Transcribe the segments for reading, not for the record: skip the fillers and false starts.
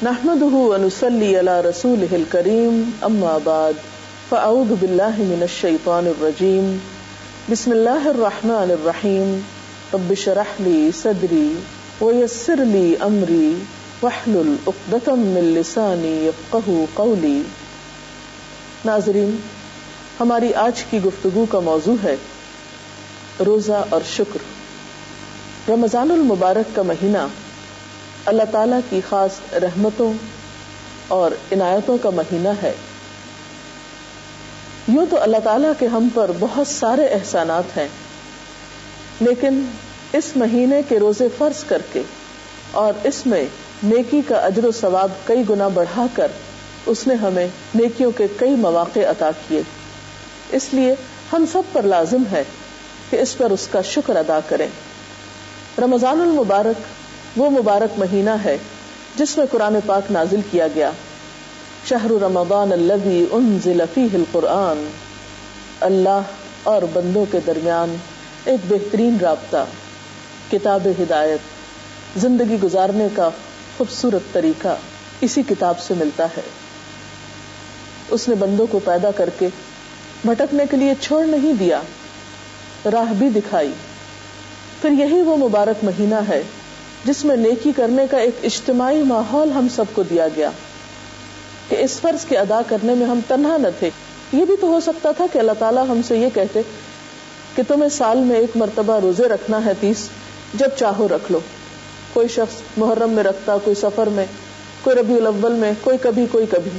نحمده ونصلي على رسوله الكريم اما بعد فاعوذ بالله من الشيطان الرجيم بسم الله الرحمن الرحيم رب اشرح لي صدري ويسر لي امري واحلل عقدة من لساني يفقهوا قولي. ناظرین، ہماری آج کی گفتگو کا موضوع ہے روزہ اور شکر. رمضان المبارک کا مہینہ اللہ تعالیٰ کی خاص رحمتوں اور عنایتوں کا مہینہ ہے. یوں تو اللہ تعالیٰ کے ہم پر بہت سارے احسانات ہیں، لیکن اس مہینے کے روزے فرض کر کے اور اس میں نیکی کا اجر و ثواب کئی گنا بڑھا کر اس نے ہمیں نیکیوں کے کئی مواقع عطا کیے. اس لیے ہم سب پر لازم ہے کہ اس پر اس کا شکر ادا کریں. رمضان المبارک وہ مبارک مہینہ ہے جس میں قرآن پاک نازل کیا گیا. شہر رمضان الذی انزل فیہ القرآن. اللہ اور بندوں کے درمیان ایک بہترین رابطہ، کتاب ہدایت، زندگی گزارنے کا خوبصورت طریقہ اسی کتاب سے ملتا ہے. اس نے بندوں کو پیدا کر کے بھٹکنے کے لیے چھوڑ نہیں دیا، راہ بھی دکھائی. پھر یہی وہ مبارک مہینہ ہے جس میں نیکی کرنے کا ایک اجتماعی ماحول ہم سب کو دیا گیا کہ اس فرض کے ادا کرنے میں ہم تنہا نہ تھے. یہ بھی تو ہو سکتا تھا کہ اللہ تعالیٰ ہم سے یہ کہتے کہ تمہیں سال میں ایک مرتبہ روزے رکھنا ہے 30، جب چاہو رکھ لو. کوئی شخص محرم میں رکھتا، کوئی سفر میں، کوئی ربیع الاول میں، کوئی کبھی کوئی کبھی.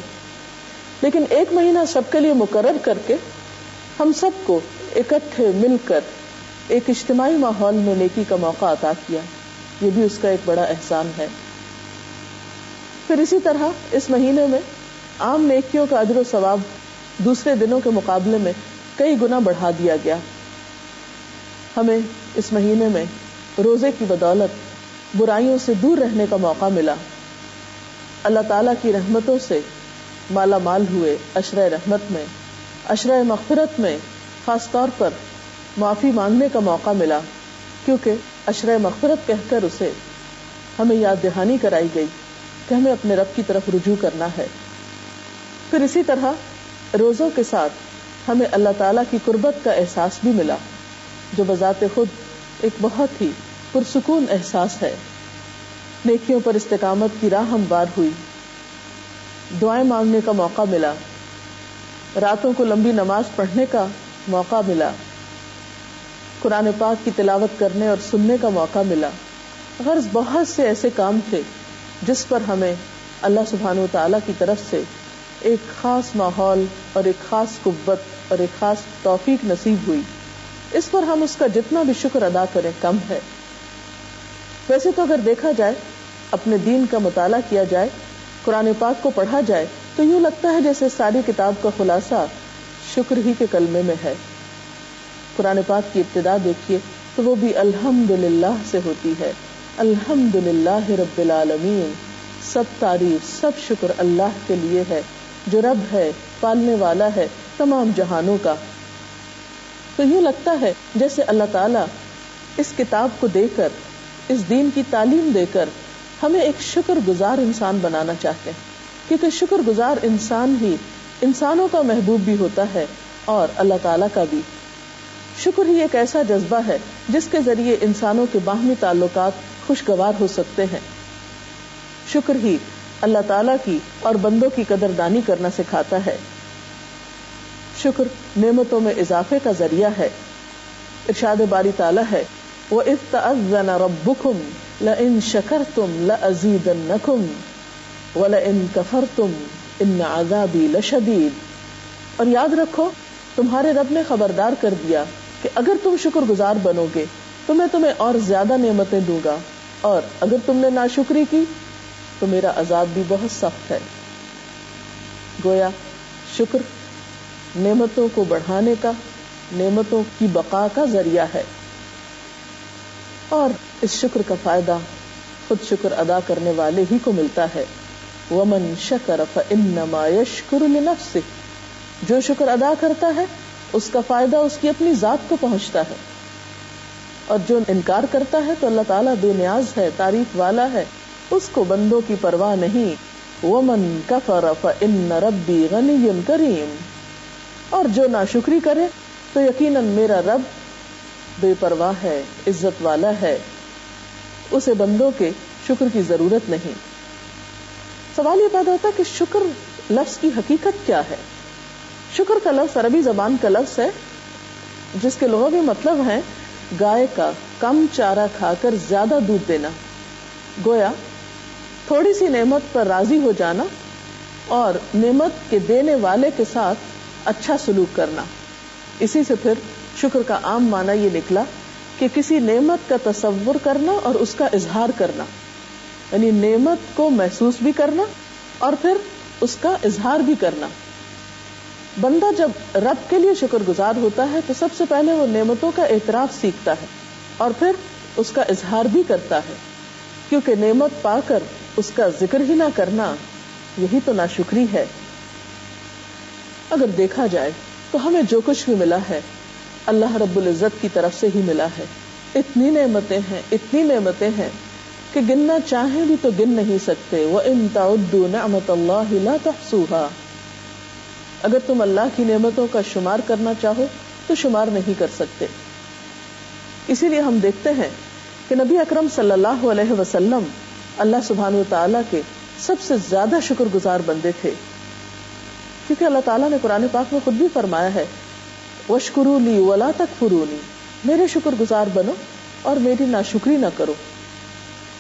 لیکن ایک مہینہ سب کے لیے مقرر کر کے ہم سب کو اکٹھے مل کر ایک اجتماعی ماحول میں نیکی کا موقع عطا کیا. یہ بھی اس کا ایک بڑا احسان ہے. پھر اسی طرح اس مہینے میں عام نیکیوں کا اجر و ثواب دوسرے دنوں کے مقابلے میں کئی گنا بڑھا دیا گیا. ہمیں اس مہینے میں روزے کی بدولت برائیوں سے دور رہنے کا موقع ملا. اللہ تعالیٰ کی رحمتوں سے مالا مال ہوئے. عشرہ رحمت میں، عشرہ مغفرت میں خاص طور پر معافی مانگنے کا موقع ملا، کیونکہ عشرہ مغفرت کہہ کر اسے ہمیں یاد دہانی کرائی گئی کہ ہمیں اپنے رب کی طرف رجوع کرنا ہے. پھر اسی طرح روزوں کے ساتھ ہمیں اللہ تعالیٰ کی قربت کا احساس بھی ملا، جو بذات خود ایک بہت ہی پرسکون احساس ہے. نیکیوں پر استقامت کی راہ ہموار ہوئی، دعائیں مانگنے کا موقع ملا، راتوں کو لمبی نماز پڑھنے کا موقع ملا، قرآن پاک کی تلاوت کرنے اور سننے کا موقع ملا. غرض بہت سے ایسے کام تھے جس پر ہمیں اللہ سبحانہ و تعالیٰ کی طرف سے ایک خاص ماحول اور ایک خاص قوت اور ایک خاص توفیق نصیب ہوئی. اس پر ہم اس کا جتنا بھی شکر ادا کریں کم ہے. ویسے تو اگر دیکھا جائے، اپنے دین کا مطالعہ کیا جائے، قرآن پاک کو پڑھا جائے، تو یوں لگتا ہے جیسے ساری کتاب کا خلاصہ شکر ہی کے کلمے میں ہے. قرآن پاک کی ابتدا دیکھیے تو وہ بھی الحمدللہ سے ہوتی ہے. الحمدللہ رب العالمین. سب تعریف، سب شکر اللہ کے لیے ہے جو رب ہے، پالنے والا ہے تمام جہانوں کا. تو یوں لگتا ہے جیسے اللہ تعالیٰ اس کتاب کو دے کر، اس دین کی تعلیم دے کر ہمیں ایک شکر گزار انسان بنانا چاہتے ہیں، کیونکہ شکر گزار انسان ہی انسانوں کا محبوب بھی ہوتا ہے اور اللہ تعالیٰ کا بھی. شکر ہی ایک ایسا جذبہ ہے جس کے ذریعے انسانوں کے باہمی تعلقات خوشگوار ہو سکتے ہیں. شکر ہی اللہ تعالیٰ کی اور بندوں کی قدردانی کرنا سکھاتا ہے. شکر نعمتوں میں اضافے کا ذریعہ ہے. ارشاد باری تعالیٰ ہے وَإِذْ تَأَذَّنَ رَبُّكُمْ لَئِن شَكَرْتُمْ لَأَزِيدَنَّكُمْ وَلَئِن كَفَرْتُمْ إِنَّ عَذَابِي لَشَدِيدٌ. اور یاد رکھو، تمہارے رب نے خبردار کر دیا کہ اگر تم شکر گزار بنو گے تو میں تمہیں اور زیادہ نعمتیں دوں گا، اور اگر تم نے ناشکری کی تو میرا عذاب بھی بہت سخت ہے. گویا شکر نعمتوں کو بڑھانے کا، نعمتوں کی بقا کا ذریعہ ہے. اور اس شکر کا فائدہ خود شکر ادا کرنے والے ہی کو ملتا ہے. وَمَن شَكَرَ فَإِنَّمَا يَشْكُرُ لِنَفْسِهِ. جو شکر ادا کرتا ہے اس کا فائدہ اس کی اپنی ذات کو پہنچتا ہے، اور جو انکار کرتا ہے تو اللہ تعالیٰ بے نیاز ہے، تعریف والا ہے، اس کو بندوں کی پرواہ نہیں. وَمَن كَفَرَ فَإِنَّ رَبِّي غَنِيٌّ کریم، اور جو ناشکری کرے تو یقیناً میرا رب بے پرواہ ہے، عزت والا ہے، اسے بندوں کے شکر کی ضرورت نہیں۔ سوال یہ پیدا ہوتا ہے کہ شکر لفظ کی حقیقت کیا ہے؟ شکر کا لفظ عربی زبان کا لفظ ہے جس کے لغوی مطلب ہے گائے کا کم چارہ کھا کر زیادہ دودھ دینا، گویا تھوڑی سی نعمت پر راضی ہو جانا اور نعمت کے دینے والے کے ساتھ اچھا سلوک کرنا۔ اسی سے پھر شکر کا عام معنی یہ نکلا کہ کسی نعمت کا تصور کرنا اور اس کا اظہار کرنا، یعنی نعمت کو محسوس بھی کرنا اور پھر اس کا اظہار بھی کرنا۔ بندہ جب رب کے لیے شکر گزار ہوتا ہے تو سب سے پہلے وہ نعمتوں کا اعتراف سیکھتا ہے اور پھر اس کا اظہار بھی کرتا ہے، کیونکہ نعمت پا کر اس کا ذکر ہی نہ کرنا یہی تو ناشکری ہے۔ اگر دیکھا جائے تو ہمیں جو کچھ بھی ملا ہے اللہ رب العزت کی طرف سے ہی ملا ہے۔ اتنی نعمتیں ہیں کہ گننا چاہیں بھی تو گن نہیں سکتے۔ وَإِن تَعُدُّوا نِعْمَةَ اللَّهِ لَا تُحْصُوهَا، اگر تم اللہ کی نعمتوں کا شمار کرنا چاہو تو شمار نہیں کر سکتے۔ اسی لیے ہم دیکھتے ہیں کہ نبی اکرم صلی اللہ علیہ وسلم اللہ سبحانہ وتعالی کے سب سے زیادہ شکر گزار بندے تھے، کیونکہ اللہ تعالیٰ نے قرآن پاک میں خود بھی فرمایا ہے وَاشْكُرُوا لِي وَلَا تَكْفُرُونِي، میرے شکر گزار بنو اور میری ناشکری نہ کرو۔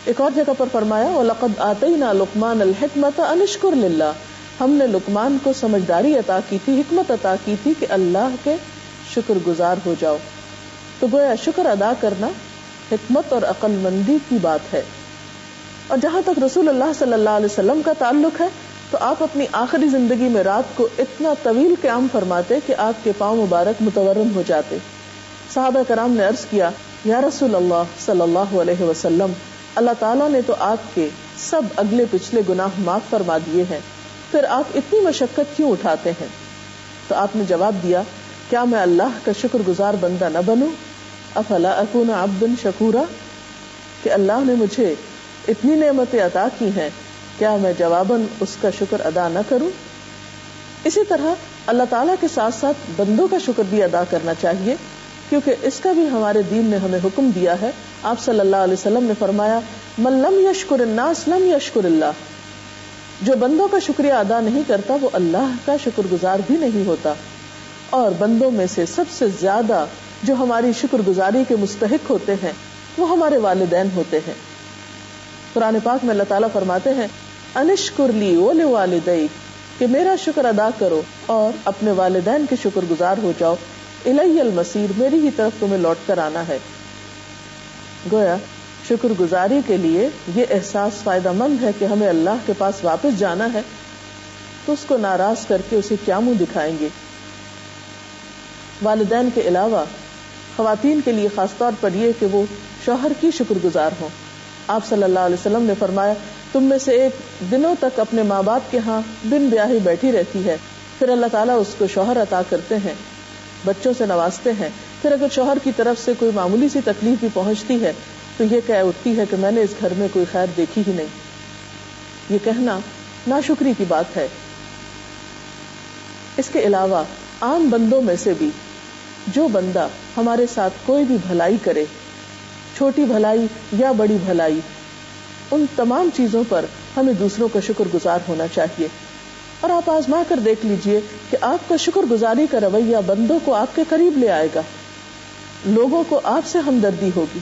ایک اور جگہ پر فرمایا وَلَقَدْ آتَيْنَا لُقْمَانَ الْحِكْمَةَ أَنِ اشْكُرْ لِلَّهِ، ہم نے لقمان کو سمجھداری عطا کی تھی، حکمت عطا کی تھی کہ اللہ کے شکر گزار ہو جاؤ۔ تو گویا شکر ادا کرنا حکمت اور عقل مندی کی بات ہے۔ اور جہاں تک رسول اللہ صلی اللہ علیہ وسلم کا تعلق ہے تو آپ اپنی آخری زندگی میں رات کو اتنا طویل قیام فرماتے کہ آپ کے پاؤں مبارک متورم ہو جاتے۔ صحابہ کرام نے عرض کیا یا رسول اللہ صلی اللہ علیہ وسلم، اللہ تعالیٰ نے تو آپ کے سب اگلے پچھلے گناہ معاف فرما دیے ہیں، پھر آپ اتنی مشقت کیوں اٹھاتے ہیں؟ تو آپ نے جواب دیا کیا میں اللہ کا شکر گزار بندہ نہ بنوں؟ افلا اکون عبدا شکورا، کہ اللہ نے مجھے اتنی نعمتیں عطا کی ہیں، کیا میں جواباً اس کا شکر ادا نہ کروں؟ اسی طرح اللہ تعالیٰ کے ساتھ ساتھ بندوں کا شکر بھی ادا کرنا چاہیے، کیونکہ اس کا بھی ہمارے دین نے ہمیں حکم دیا ہے۔ آپ صلی اللہ علیہ وسلم نے فرمایا من لم یشکر الناس لم یشکر اللہ، جو بندوں کا شکریہ ادا نہیں کرتا وہ اللہ کا شکر گزار بھی نہیں ہوتا۔ اور بندوں میں سے سب سے زیادہ جو ہماری شکر گزاری کے مستحق ہوتے ہیں وہ ہمارے والدین ہوتے ہیں۔ قرآن پاک میں اللہ تعالیٰ فرماتے ہیں انشکر لی ولوالدیک، کہ میرا شکر ادا کرو اور اپنے والدین کے شکر گزار ہو جاؤ، الی المصیر، میری ہی طرف تمہیں لوٹ کر آنا ہے۔ گویا شکر گزاری کے لیے یہ احساس فائدہ مند ہے کہ ہمیں اللہ کے پاس واپس جانا ہے، تو اس کو ناراض کر کے اسے کیا منہ دکھائیں گے؟ والدین کے علاوہ خواتین کے لیے خاص طور پر یہ کہ وہ شوہر کی شکر گزار ہوں۔ آپ صلی اللہ علیہ وسلم نے فرمایا تم میں سے ایک دنوں تک اپنے ماں باپ کے ہاں بن بیاہی بیٹھی رہتی ہے، پھر اللہ تعالیٰ اس کو شوہر عطا کرتے ہیں، بچوں سے نوازتے ہیں، پھر اگر شوہر کی طرف سے کوئی معمولی سی تکلیف بھی پہنچتی ہے تو یہ کہہ اٹھتی ہے کہ میں نے اس گھر میں کوئی خیر دیکھی ہی نہیں۔ یہ کہنا ناشکری کی بات ہے۔ اس کے علاوہ عام بندوں میں سے بھی جو بندہ ہمارے ساتھ کوئی بھی بھلائی کرے، چھوٹی بھلائی یا بڑی بھلائی، ان تمام چیزوں پر ہمیں دوسروں کا شکر گزار ہونا چاہیے۔ اور آپ آزما کر دیکھ لیجئے کہ آپ کا شکر گزاری کا رویہ بندوں کو آپ کے قریب لے آئے گا، لوگوں کو آپ سے ہمدردی ہوگی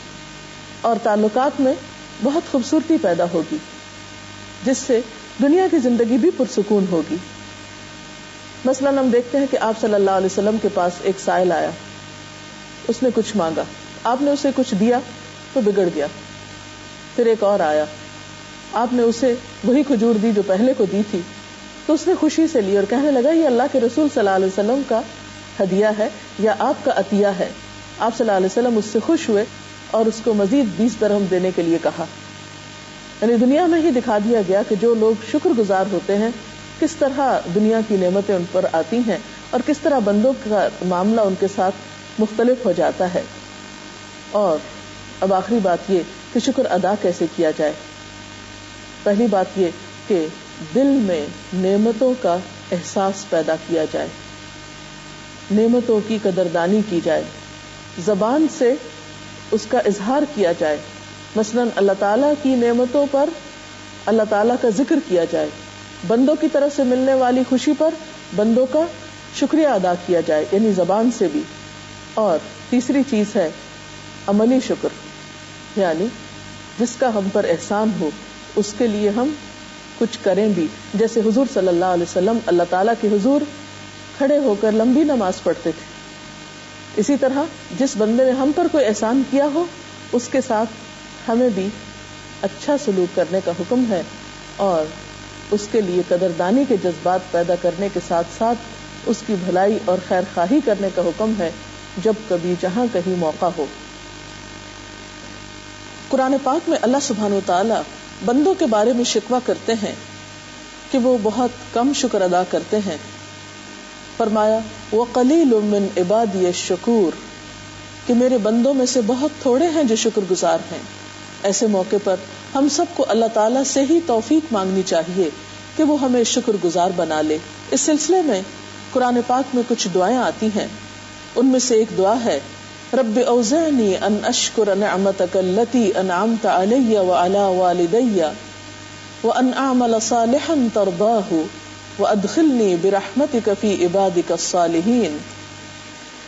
اور تعلقات میں بہت خوبصورتی پیدا ہوگی، جس سے دنیا کی زندگی بھی پرسکون ہوگی۔ مثلاً ہم دیکھتے ہیں کہ آپ صلی اللہ علیہ وسلم کے پاس ایک سائل آیا، اس نے کچھ مانگا، آپ نے اسے کچھ دیا تو بگڑ گیا۔ پھر ایک اور آیا، آپ نے اسے وہی کھجور دی جو پہلے کو دی تھی، تو اس نے خوشی سے لی اور کہنے لگا یہ اللہ کے رسول صلی اللہ علیہ وسلم کا ہدیہ ہے یا آپ کا عطیہ ہے۔ آپ صلی اللہ علیہ وسلم اس سے خوش ہوئے اور اس کو مزید 20 درہم دینے کے لیے کہا۔ یعنی دنیا میں ہی دکھا دیا گیا کہ جو لوگ شکر گزار ہوتے ہیں کس طرح دنیا کی نعمتیں ان پر آتی ہیں اور کس طرح بندوں کا معاملہ ان کے ساتھ مختلف ہو جاتا ہے۔ اور اب آخری بات یہ کہ شکر ادا کیسے کیا جائے۔ پہلی بات یہ کہ دل میں نعمتوں کا احساس پیدا کیا جائے، نعمتوں کی قدردانی کی جائے، زبان سے اس کا اظہار کیا جائے. مثلاً اللہ تعالیٰ کی نعمتوں پر اللہ تعالیٰ کا ذکر کیا جائے، بندوں کی طرف سے ملنے والی خوشی پر بندوں کا شکریہ ادا کیا جائے، یعنی زبان سے بھی. اور تیسری چیز ہے عملی شکر، یعنی جس کا ہم پر احسان ہو اس کے لیے ہم کچھ کریں بھی. جیسے حضور صلی اللہ علیہ وسلم اللہ تعالیٰ کے حضور کھڑے ہو کر لمبی نماز پڑھتے تھے. اسی طرح جس بندے نے ہم پر کوئی احسان کیا ہو اس کے ساتھ ہمیں بھی اچھا سلوک کرنے کا حکم ہے، اور اس کے لیے قدردانی کے جذبات پیدا کرنے کے ساتھ ساتھ اس کی بھلائی اور خیر خواہی کرنے کا حکم ہے جب کبھی جہاں کہیں موقع ہو. قرآن پاک میں اللہ سبحانہ وتعالی بندوں کے بارے میں شکوہ کرتے ہیں کہ وہ بہت کم شکر ادا کرتے ہیں. فرمایا وَقَلِيلٌ مِّنْ عِبَادِيَ الشَّكُورُ، کہ میرے بندوں میں سے بہت تھوڑے ہیں جو شکر گزار ہیں. ایسے موقع پر ہم سب کو اللہ تعالیٰ سے ہی توفیق مانگنی چاہیے کہ وہ ہمیں شکر گزار بنا لے. اس سلسلے میں قرآن پاک میں کچھ دعائیں آتی ہیں. ان میں سے ایک دعا ہے رب اوزعنی ان اشکر نعمتک التی انعمت علی وعلی والدی وان اعمل صالحا ترضاہ وادخلنی برحمتک فی عبادک الصالحین.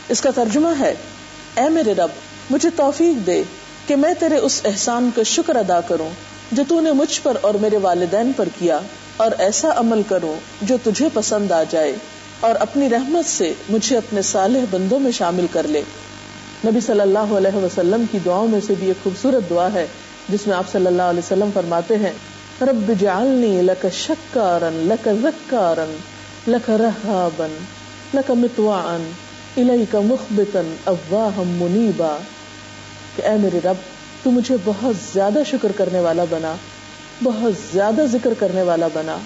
اس کا ترجمہ ہے اے میرے رب مجھے توفیق دے کہ میں تیرے اس احسان کا شکر ادا کروں جو تو نے مجھ پر اور میرے والدین پر کیا، اور ایسا عمل کروں جو تجھے پسند آ جائے، اور اپنی رحمت سے مجھے اپنے صالح بندوں میں شامل کر لے. نبی صلی اللہ علیہ وسلم کی دعاؤں میں سے بھی ایک خوبصورت دعا ہے جس میں آپ صلی اللہ علیہ وسلم فرماتے ہیں رب اجعلنی لک شکارا لک ذکارا لک رہابا لک مطواعا الیک مخبتا اواہا منیبا، کہ اے میرے رب تو مجھے بہت زیادہ شکر کرنے والا بنا، بہت زیادہ ذکر کرنے والا بنا،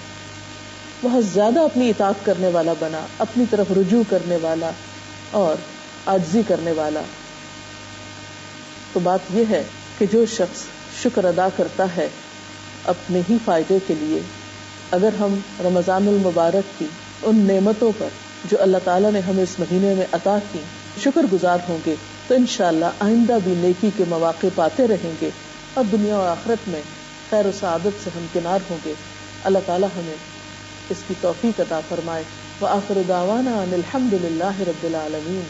بہت زیادہ اپنی اطاعت کرنے والا بنا، اپنی طرف رجوع کرنے والا اور عاجزی کرنے والا. تو بات یہ ہے کہ جو شخص شکر ادا کرتا ہے اپنے ہی فائدے کے لیے، اگر ہم رمضان المبارک کی ان نعمتوں پر جو اللہ تعالیٰ نے ہمیں اس مہینے میں عطا کی شکر گزار ہوں گے تو انشاءاللہ آئندہ بھی نیکی کے مواقع پاتے رہیں گے اور دنیا و آخرت میں خیر و سعادت سے ہمکنار ہوں گے. اللہ تعالیٰ ہمیں اس کی توفیق عطا فرمائے. وآخر دعوانا ان الحمد للہ رب العالمین.